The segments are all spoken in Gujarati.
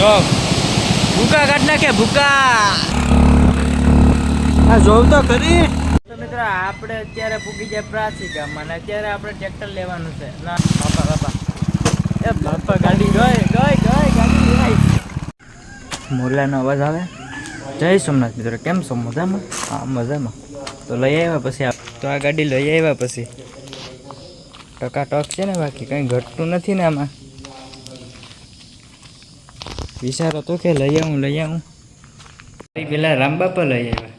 જો ભૂકા કાઢ નાખે ભૂકા. આ જોવ તો ખરી. તો મિત્રો આપણે અત્યારે પૂગી જાય પ્રાચી ગામમાં અને અત્યારે આપણે ટ્રેક્ટર લેવાનું છે. ના બાપા એ બાપા ગાડી ગઈ ગાડી લેવાય. મોરલાનો અવાજ આવે. જય સોમનાથ મિત્રો, કેમ છો? મજામાં? હા મજામાં. તો લઈ આવ્યા પછી તો આ ગાડી લઈ આવ્યા પછી ટકાટક છે ને, બાકી કંઈ ઘટતું નથી ને આમાં. વિચારો તો કે લઈ આવું પેલા રામ બાપા લઈ આવ્યા.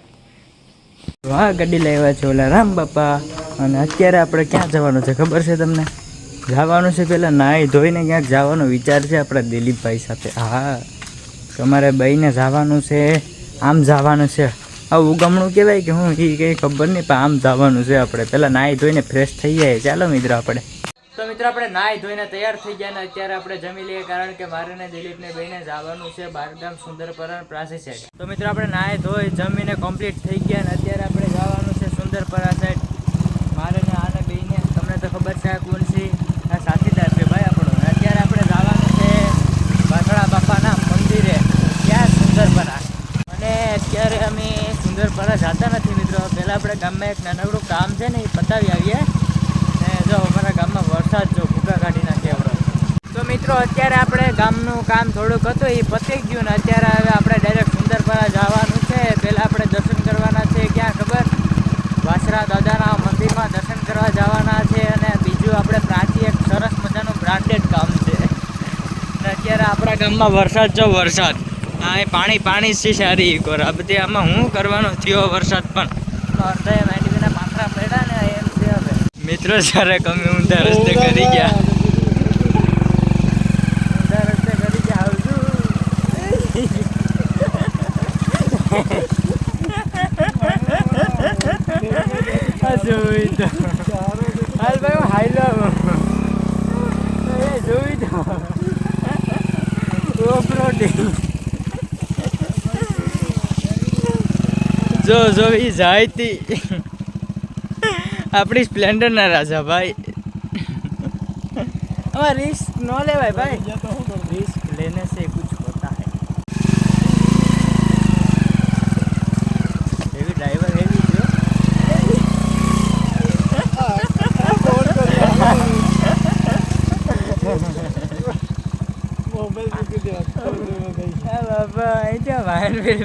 હા ગાડી લઈ આવ્યા છે ઓલા રામ બાપા. અને અત્યારે આપણે ક્યાં જવાનું છે ખબર છે તમને? જવાનું છે પેલા નાહી ધોઈને ક્યાંક જવાનો વિચાર છે આપણા દિલીપભાઈ સાથે. હા તમારે બઈને જવાનું છે, આમ જવાનું છે. આવું ઉગમણું કહેવાય કે હું એ કંઈ ખબર નહીં, પણ આમ જવાનું છે આપણે. પહેલાં નાહી ધોઈને ફ્રેશ થઈ જાય. ચાલો મિત્રો આપણે. તો મિત્રો આપણે નાહી ધોઈને તૈયાર થઈ ગયા ને અત્યારે આપણે જમી લઈએ, કારણ કે મારે ને દિલીપને બેને જવાનું છે બારગામ સુંદરપરા પ્રાસી સાઈડ. તો મિત્રો આપણે નાહી ધોઈ જમીને કમ્પ્લીટ થઈ ગયા ને અત્યારે આપણે જવાનું છે સુંદરપરા સાઈડ. મારે ને આને બેને, તમને તો ખબર છે આ કોણ છે, આ સાથીદાર છે ભાઈ આપણો. અત્યારે આપણે જવાનું છે વાસણા બાપાના મંદિરે, ત્યાં સુંદરપરા. અને અત્યારે અમે સુંદરપરા જતા નથી મિત્રો. પહેલાં આપણે ગામમાં એક નાનકડું કામ છે ને એ પતાવી આવીએ. ને જો અમારા ગામમાં વરસાદ જો ભૂકા કાઢી નાખે એવડો. તો મિત્રો અત્યારે આપણે ગામનું કામ થોડુંક હતું એ પતી ગયું ને અત્યારે હવે આપણે ડાયરેક્ટ સુંદરપરા જવાનું છે. પહેલાં આપણે દર્શન કરવાના છે, ક્યાં ખબર? વાસરા દાદાના મંદિરમાં દર્શન કરવા જવાના છે. અને બીજું આપણે પ્રાચી એક સરસ મજાનું બ્રાન્ડેડ કામ છે. અને અત્યારે આપણા ગામમાં વરસાદ જો વરસાદ. હા એ પાણી છે સારી કોર. આ બધી આમાં હું કરવાનો થયો વરસાદ પણ અડધા માંડીના પાથરા પડ્યા ને એમ છે. હવે મિત્રો સારા કમી ઊંધા રસ્તે કરી ગયા. ઊંધા રસ્તે કરી ગયા. આવજો હાલ ભાઈ હાઈ લો જોઈ દો ઓફરોડિંગ. જો ઈ જાય તી આપણી સ્પ્લેન્ડર ના રાજા ભાઈ. હવે રિસ્ક ન લેવાય ભાઈ, રિસ્ક લેને से कुछ होता है. हेवी ड्राइवर हेवी जो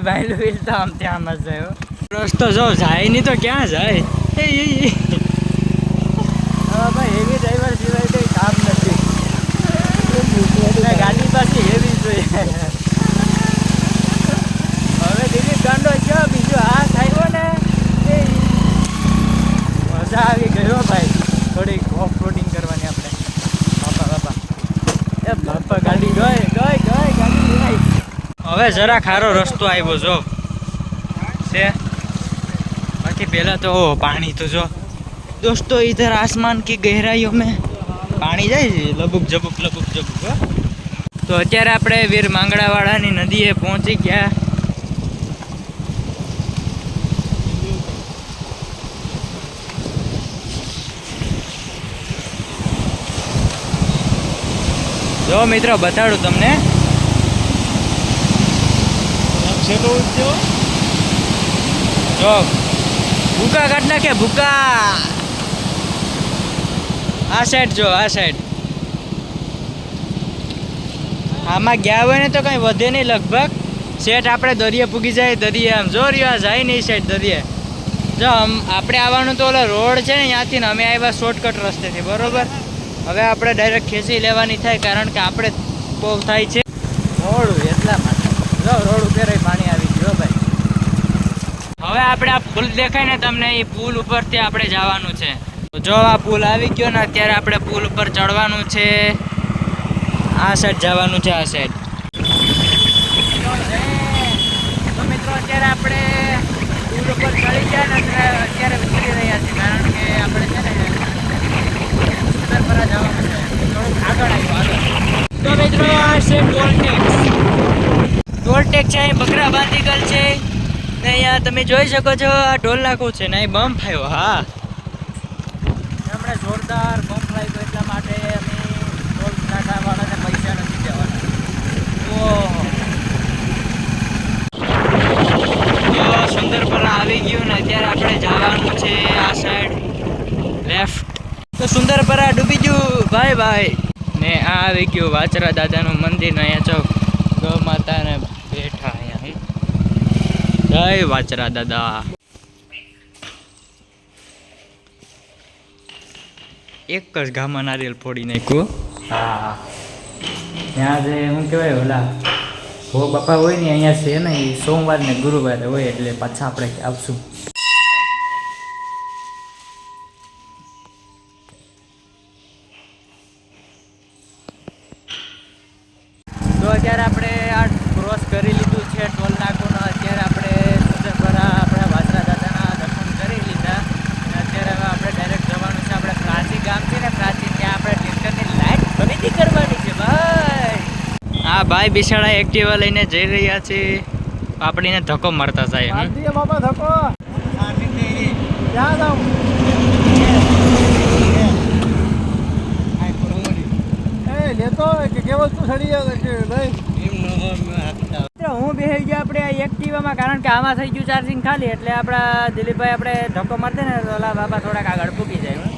ભાઈ તો આમ ત્યાં મજા આવ્યો. રસ્તો જો જાય નહીં તો ક્યાં જાય? ભાઈ હેવી ડ્રાઈવર સિવાય કંઈ કામ નથી. ગાડી પાસે હેવી જોઈએ. હવે દિલીપ ગાંડો કયો બીજો હાથ આવ્યો ને એ મજા આવી ગયો ભાઈ. થોડીક ઓફ રોડિંગ કરવાની આપણે. બાપા એ બાપા ગાડી ગઈ ગાડી લેવાય. હવે જરા ખારો રસ્તો આવ્યો જો છે. बाकी पहला तो पानी तो जो दोस्तों इधर आसमान की गहराइयों में पानी जाए लबुक जबुक तो અત્યારે આપણે વીર માંગડાવાળાની નદીએ પહોંચી ગયા. જો મિત્રો બતાડું તમને. જો ભૂકા કાઢ નાખે ભૂકા. આ સાઈડ જો, આ સાઈડ આમાં ગયા હોય ને તો કંઈ વધે નહીં લગભગ. સેટ આપણે દરિયે પૂગી જાય. દરિયે આમ જો રહ્યો જાય ને એ સાઈડ દરિયે. જો આપણે આવવાનું તો ઓલો રોડ છે ને ત્યાંથી ને અમે આવ્યા શોર્ટકટ રસ્તેથી બરોબર. હવે આપણે ડાયરેક્ટ ખેંચી લેવાની થાય, કારણ કે આપણે બહુ થાય છે રોડ એટલા માટે. જો રોડ ઉપર પાણી આવી ગયો ભાઈ. હવે આપણે આ પુલ દેખાય ને તમને, એ પુલ ઉપરથી આપણે જવાનું છે. જો આ પુલ આવી ગયો ને અત્યારે આપણે પુલ ઉપર ચડવાનું છે. આ સાઈડ જવાનું છે, આ સાઈડ. તો મિત્રો અત્યારે આપણે પુલ ઉપર ચડી ગયા ને અત્યારે ઉતરી રહ્યા છીએ, કારણ કે આપણે છે ને સુંદરપરા જવાનું છે. થોડુંક આગળ આવ્યું. તો મિત્રો આ છે ટોલટેક્સ છે. બકરા બાંધીગલ છે ને અહીંયા તમે જોઈ શકો છો. આ ઢોલ નાખું છે ને અહીં બમ્પ આવ્યો. હા હમણાં જોરદાર બમ્પ આવ્યો એટલા માટે અમે ઢોલ નાખવાવાળાને પૈસા નથી દેવાના. ઓહો ભાઈ ને આ આવી ગયું વાચરા દાદાનું મંદિર ને અહીંયા જો ગૌ માતાને બેઠા અહીંયા જય વાચરા દાદા. એક જ ગામમાં નારિયેલ ફોડી નાખ્યું. હા ત્યાં જે શું કહેવાય ઓલા હો બાપા હોય ને અહીંયા છે ને એ સોમવાર ને ગુરુવારે હોય એટલે પાછા આપણે આવશું. તો અત્યારે આપણે આ ક્રોસ કરી લીધું છે ટોલ નાકોનો. અત્યારે આપણે સુજેપરા આપણા વાસરા દાદાના દર્શન કરી લીધા અને અત્યારે હવે આપણે ડાયરેક્ટ જવાનું છે આપણે પ્રાચી ગામ છે ને પ્રાચી ત્યાં આપણે ટ્રેક્ટરની લાઈટ ખરીદી કરવાની છે ભાઈ. આ ભાઈ બિસાડા એક્ટિવા લઈને જઈ રહ્યા છે. આપણને ધક્કો મારતા જાય બાપા ધક્કો ક્યાં જાઉં લેતો કે કેવલ તું સડી જાય કે નહીં. હું બેસી ગયા આપણે આ એક્ટિવામાં કારણ કે આમાં થઈ ગયું ચાર્જિંગ ખાલી એટલે આપણા દિલીપભાઈ આપણે ધક્કો મારતે ને તો ઓલા બાપા થોડાક આગળ પૂકી જાય.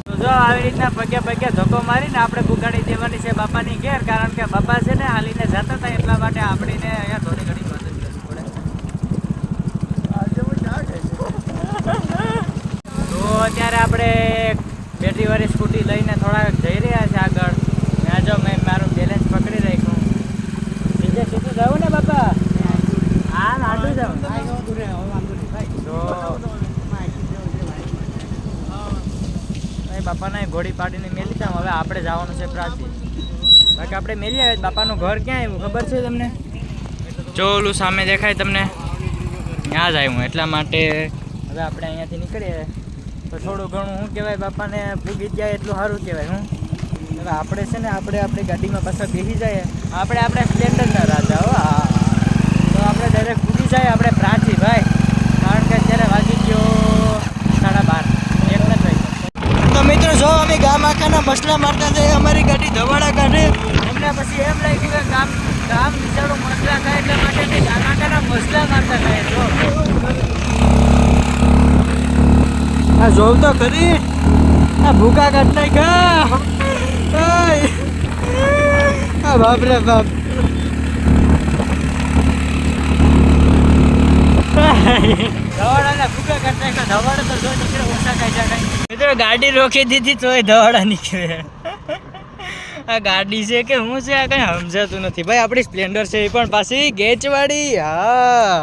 તો જો આવી રીતના પગે પગે ધક્કો મારીને આપણે પુગાડી દેવાની છે બાપાની ઘેર કારણ કે બાપા છે ને હાલીને જતા હતા એટલા માટે આપણને અહીંયા થોડી ઘણી મદદ કરવી પડે. તો અત્યારે આપણે બેટરીવાળી સ્કૂટી લઈને થોડાક જઈ રહ્યા છે આગળ. ત્યાં જો મેં મારું બેલેન્સ પકડી રાખ્યું. બીજે સીધું જાઉં ને બાપા હા નાડું જાઉં તો બાપાને ઘોડી પાડીને મેલી જાઉં. હવે આપણે જવાનું છે પ્રાચી. બાકી આપણે મેલી આવે બાપાનું ઘર ક્યાં આવ્યું ખબર છે તમને? જો ઓલું સામે દેખાય તમને ત્યાં જ આવ્યું. એટલા માટે હવે આપણે અહીંયાથી નીકળીએ તો થોડું ઘણું શું કહેવાય બાપાને પૂગી જાય એટલું સારું કહેવાય. હું હવે આપણે છે ને આપણે આપણી ગાડીમાં પાછા બેસી જઈએ. આપણે સ્પ્લેન્ડરના રાજા હો. હા તો આપણે ડાયરેક્ટ પૂગી જાય આપણે પ્રાચી ભાઈ કારણ કે અત્યારે વાગી ગયો 12:30 1 નથી. તો મિત્રો જો અમે ગામ આખાના મસલા મારતા જઈએ. અમારી ગાડી ધવાડા કાઢે અમને પછી એમ લાગ્યું કે ગામ બિચારું મસલા થાય એટલા માટે ગામ આખાના મસલા મારતા થાય. જો આ જોવ તો ખરી આ ભૂકા કાઢ નાખ્યા. આ બાપ રે બાપ ધવાડાના ભૂકા કાઢ નાખ્યા. ધવાડા તો જો નીકળે ઓછા કાઢ્યા કાંઈ. મિત્રો ગાડી રોકી દીધી તોય ધવાડા નીકળે. આ ગાડી છે કે હું છે આ કંઈ સમજાતું નથી ભાઈ. આપણી સ્પ્લેન્ડર છે એ પણ પાછી ગેચવાળી. હા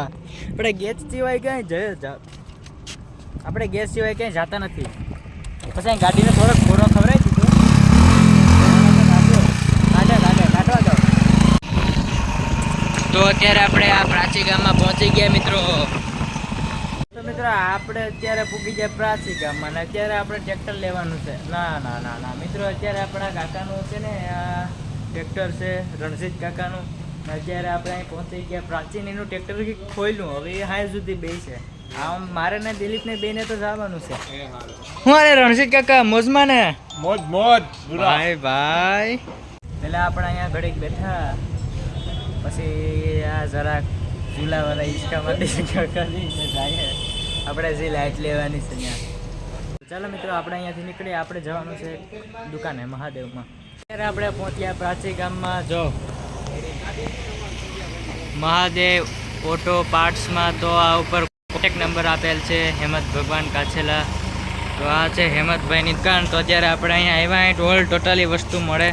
આપણે ગેચ સિવાય ક્યાંય જઈએ આપણે ગેસ સિવાય ક્યાંય જતા નથી. પછી ગાડીને થોડોક ખોરો ખવડાવી દીધો. કાઢવા જાઓ. તો અત્યારે આપણે આ પ્રાચી ગામમાં પહોંચી ગયા મિત્રો. તો મિત્રો આપણે અત્યારે પૂગી ગયા પ્રાચી ગામમાં ને અત્યારે આપણે ટ્રેક્ટર લેવાનું છે. ના મિત્રો અત્યારે આપણા કાકાનું છે ને આ ટ્રેક્ટર છે રણજીત કાકાનું. અત્યારે આપણે અહીં પહોંચી ગયા પ્રાચીન. એનું ટ્રેક્ટર ખોલ્યું હવે એ હાઈ સુધી બે છે. આમ મારે ને દિલીપને બેને તો જવાનું છે. હું અરે રણજીત કાકા મોજમાં ને મોજ ભાઈ પેલા આપણે અહીંયા ઘડીક બેઠા પછી આ જરાક ચૂલાવાળા હિંચકા માટે કરીને જાય. આપણે જે લાઈટ લેવાની છે ત્યાં. ચાલો મિત્રો આપણે અહીંયાથી નીકળીએ. આપણે જવાનું છે દુકાને મહાદેવમાં. અત્યારે આપણે પહોંચ્યા પ્રાચી ગામમાં. જો મહાદેવ ઓટો પાર્ટ્સમાં તો આ ઉપર કોન્ટેક નંબર આપેલ છે હેમંત ભગવાન કાછેલા. તો આ છે હેમંતભાઈની દુકાન. તો અત્યારે આપણે અહીંયા આવ્યા ઓલ ટોટલી વસ્તુ મળે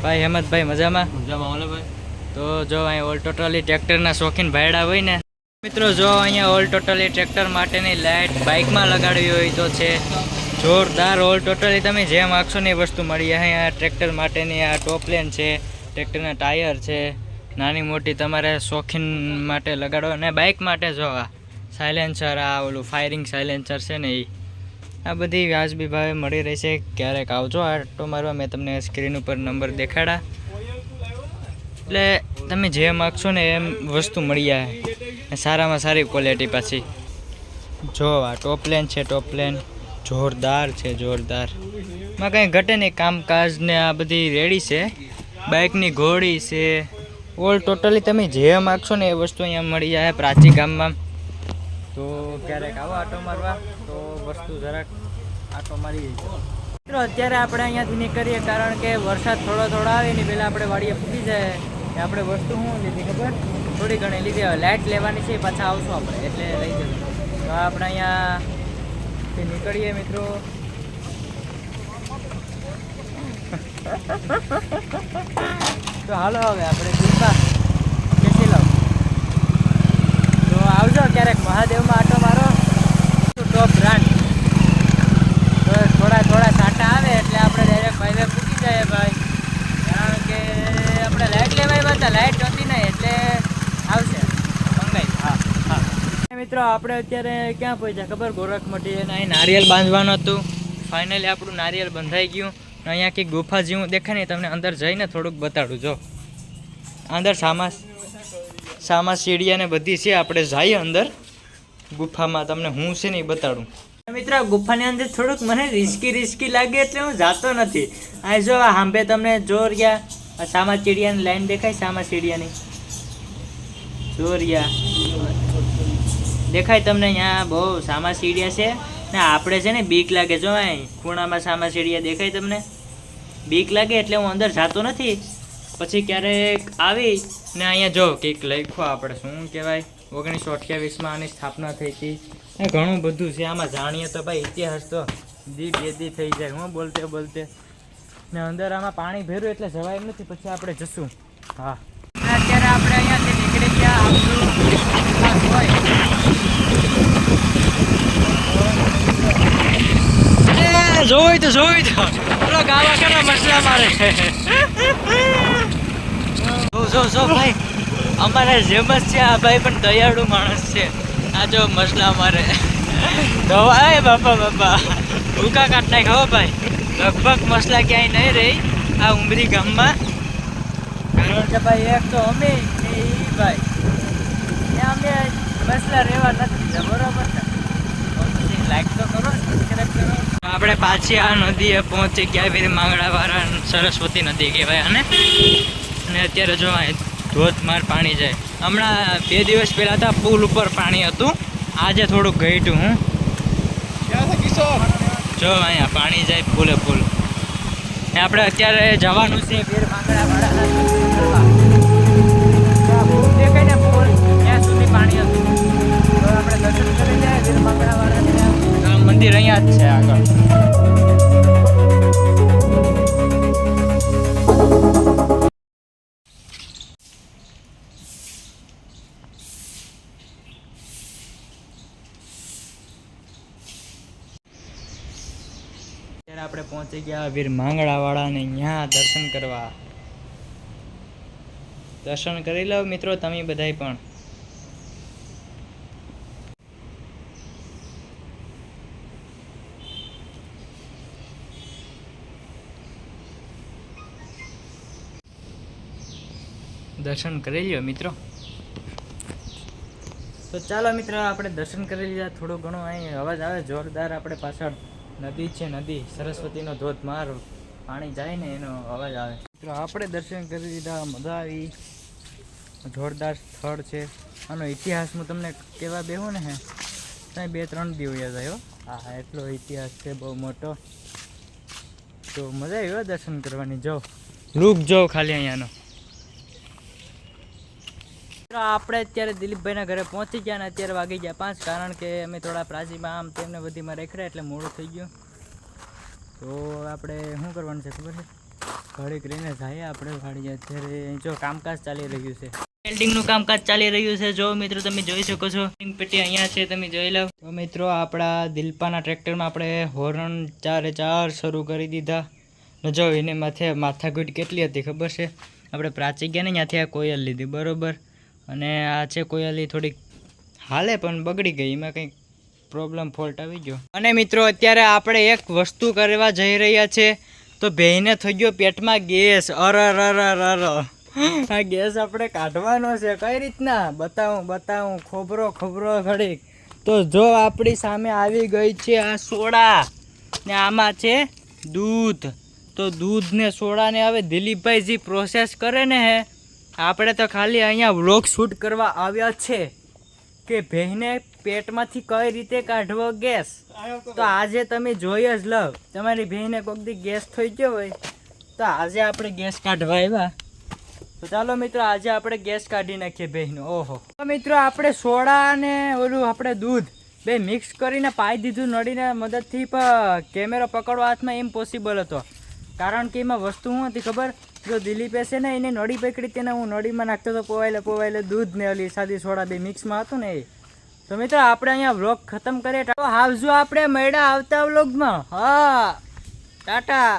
ભાઈ. હેમંતભાઈ મજામાં ઓલે ભાઈ. તો જો અહીંયા ઓલ ટોટલી ટ્રેક્ટરના શોખીન ભાઈડા હોય ને મિત્રો જો અહીંયા ઓલ ટોટલી ટ્રેક્ટર માટેની લાઇટ બાઇકમાં લગાડવી હોય તો છે જોરદાર. ઓલ ટોટલી તમે જે માગશો ને એ વસ્તુ મળી. અહીંયા ટ્રેક્ટર માટેની આ ટોપલેન છે, ટ્રેક્ટરના ટાયર છે, નાની મોટી તમારે શોખીન માટે લગાડો. અને બાઇક માટે જો આ સાયલેન્સર, આ ઓલું ફાયરિંગ સાયલેન્સર છે ને એ આ બધી વ્યાજબી ભાવે મળી રહેશે. ક્યારેક આવજો આટો મારવા. મેં તમને સ્ક્રીન ઉપર નંબર દેખાડા એટલે તમે જે માગશો ને એમ વસ્તુ મળી જાય સારામાં સારી ક્વોલિટી. પાછી જો આ ટોપલેન છે, ટોપલેન જોરદાર છે, જોરદાર. માં કંઈ ઘટે નહીં. કામકાજ ને આ બધી રેડી છે. બાઇકની ઘોડી છે. ઓલ ટોટલી તમે જે માગશો ને એ વસ્તુ અહીંયા મળી જાય પ્રાચી ગામમાં. તો ક્યારેક આવો આટો મારવા તો વસ્તુ જરાક આટો મારી જાય. મિત્રો અત્યારે આપણે અહીંયાથી નીકળીએ કારણ કે વરસાદ થોડો થોડો આવે ને પહેલાં આપણે વાડીએ ફૂટી જાય. આપણે વસ્તુ શું લીધી ખબર? થોડી ઘણી લીધી. હવે લાઇટ લેવાની છે, પાછા આવશું આપણે એટલે લઈ જશું. તો આપણે અહીંયાથી નીકળીએ મિત્રો. તો હાલો હવે આપણે દીપા બેસી લાવ. તો આવજો ક્યારેક મહાદેવમાં આટો મારો. ટોપ બ્રાન્ડ. તો થોડા સાટા આવે એટલે આપણે ડાયરેક્ટ હાઈવે પૂકી જાય ભાઈ. કારણ કે આપણે લાઇટ લેવાય હતા, લાઇટ નહોતી નહીં એટલે આવશે મંગાઈ. હા. મિત્રો આપણે અત્યારે ક્યાં પહોંચ્યા ખબર? ગોરખમટી અને અહીં નારિયેલ બાંધવાનું હતું. ફાઇનલી આપણું નારિયેલ બંધાઈ ગયું. અહીંયા કંઈક ગુફા જેવું દેખાય ને, તમને અંદર જઈને થોડુંક બતાડું. જો અંદર સામા સીડીયા ને બધી છે. આપણે જઈએ અંદર ગુફામાં, તમને હું છે ને એ બતાડું. મિત્રો ગુફાની અંદર થોડુંક મને રિસ્કી લાગે એટલે હું જાતો નથી. આ જો સાંભે તમને જોર ગયા સામા ચીડિયાની લાઈન દેખાય, સામા સીડિયાની જોરિયા દેખાય તમને. અહીંયા બહુ સામા સીડિયા છે ને આપણે છે ને બીક લાગે. જો અહીં ખૂણામાં સામા સીડિયા દેખાય તમને, બીક લાગે એટલે હું અંદર જાતો નથી. પછી ક્યારેક આવી ને અહીંયા જો કંઈક લખ્યું આપણે, શું કહેવાય, 1928માં આની સ્થાપના થઈ હતી. ઘણું બધું છે આમાં જાણીએ તો ભાઈ. ઇતિહાસ તો દી બેદી થઈ જાય હું બોલતે ને અંદર આમાં પાણી ભર્યું એટલે જવાય એમ નથી. પછી આપણે જશું. હા અત્યારે આપણે અહીંયાથી નીકળી ગયા. જોઈ તો પેલો ગાવા કેનો મસલા મારે. જો ભાઈ અમારે જેમ જ છે આ ભાઈ, પણ દયાળુ માણસ છે. આ જો મસલા મારે તો બાપા ભૂકા કાઢ નાખ હો ભાઈ. લગભગ મસલા ક્યાંય નહીં રહી આ ઉમરી ગામમાં. કારણ કે ભાઈ એક તો અમે ને એ ભાઈ અમે મસલા રહેવા નથી દીધા. બરોબર ને? લાઈક તો કરો, સબસ્ક્રાઈબ કરો. આપણે પાછી આ નદીએ પહોંચી ગયા. વીર માંગડાવાળા સરસ્વતી નદી કહેવાય અને અત્યારે જો ધોધમાર પાણી જાય. હમણાં 2 દિવસ પહેલાં તો પુલ ઉપર પાણી હતું, આજે થોડુંક ઘટ્યું. હું જો અહીંયા પાણી જાય ફૂલે ફૂલ. આપણે અત્યારે જવાનું છે વીર માંગડાવાળા દેખાય ને પુલ, ત્યાં સુધી પાણી હતું. તો આપણે દર્શન કરી જાય વીર માંગડાવાળા. મંદિર અહીંયા જ છે આગળ. આપણે પહોંચી ગયા વીર માંગડાવાળાને. અહીંયા દર્શન કરી લો મિત્રો તમે બધાય પણ. દર્શન કરી લ્યો મિત્રો. તો ચાલો મિત્રો આપણે દર્શન કરી લીધા. થોડું ઘણું અહીં અવાજ આવે જોરદાર. આપણે પાછળ નદી છે, નદી સરસ્વતીનો ધોધમાર પાણી જાય ને એનો અવાજ આવે. મિત્રો આપણે દર્શન કરી લીધા, મજા આવી. જોરદાર સ્થળ છે. આનો ઇતિહાસ હું તમને કહેવા બેહું ને ત્યાં 2-3 દિવસ યાદ આવ્યો. હા એટલો ઇતિહાસ છે બહુ મોટો. તો મજા આવી દર્શન કરવાની. જો લુક જો ખાલી અહીંયાનો. આપણે અત્યારે દિલીપભાઈના ઘરે પહોંચી ગયા ને અત્યારે વાગી ગયા 5. કારણ કે અમે થોડા પ્રાચીમાં આમ તેમને બધીમાં રેખડા એટલે મોડું થઈ ગયું. તો આપણે શું કરવાનું છે ખબર છે? ઘડી કરીને જાય આપણે વાડીએ. અત્યારે જો કામકાજ ચાલી રહ્યું છે, વેલ્ડિંગનું કામકાજ ચાલી રહ્યું છે. જો મિત્રો તમે જોઈ શકો છો પેટી અહીંયા છે, તમે જોઈ લો. તો મિત્રો આપણા દિલપાના ટ્રેક્ટરમાં આપણે હોર્ન 4 શરૂ કરી દીધા. જો એને માથાકૂટ કેટલી હતી ખબર છે? આપણે પ્રાચી ગયા ને ત્યાંથી આ કોયલ લીધી બરોબર. અને આ છે કોયલી થોડીક હાલે પણ બગડી ગઈ, એમાં કંઈક પ્રોબ્લેમ ફોલ્ટ આવી ગયો. અને મિત્રો અત્યારે આપણે એક વસ્તુ કરવા જઈ રહ્યા છે. તો બેયને થઈ ગયો પેટમાં ગેસ. અર આ ગેસ આપણે કાઢવાનો છે. કઈ રીતના બતાવું ખોબરો ઘડીક. તો જો આપણી સામે આવી ગઈ છે આ સોડા ને આમાં છે દૂધ. તો દૂધ ને સોડા ને હવે દિલીપભાઈ જે પ્રોસેસ કરે ને આપણે તો ખાલી અહીંયા વ્લોગ શૂટ કરવા આવ્યા છે કે ભેંને પેટમાંથી કઈ રીતે કાઢવો ગેસ તો આજે તમે જોઈ જ લો. તમારી બહેને કોક દી ગેસ થઈ ગયો હોય તો આજે આપણે ગેસ કાઢવા આવ્યા. તો ચાલો મિત્રો આજે આપણે ગેસ કાઢી નાખીએ બહેનો. ઓહો તો મિત્રો આપણે સોડા અને ઓલું આપણે દૂધ બે મિક્સ કરીને પાઈ દીધું નળીને મદદથી, પણ કેમેરો પકડવા હાથમાં ઇમ્પોસિબલ હતો. કારણ કે એમાં વસ્તુ શું હતી ખબર? જો દિલીપે છે ને એને નળી પકડી તેને હું નળીમાં નાખતો હતો પોવાયેલે દૂધ ને ઓલી સાદી સોડા બે મિક્સમાં હતું ને એ. તો મિત્રો આપણે અહીંયા વ્લોગ ખતમ કરીએ. તો આવજો આપણે મળ્યા આવતા વ્લોગમાં. હા ટાટા.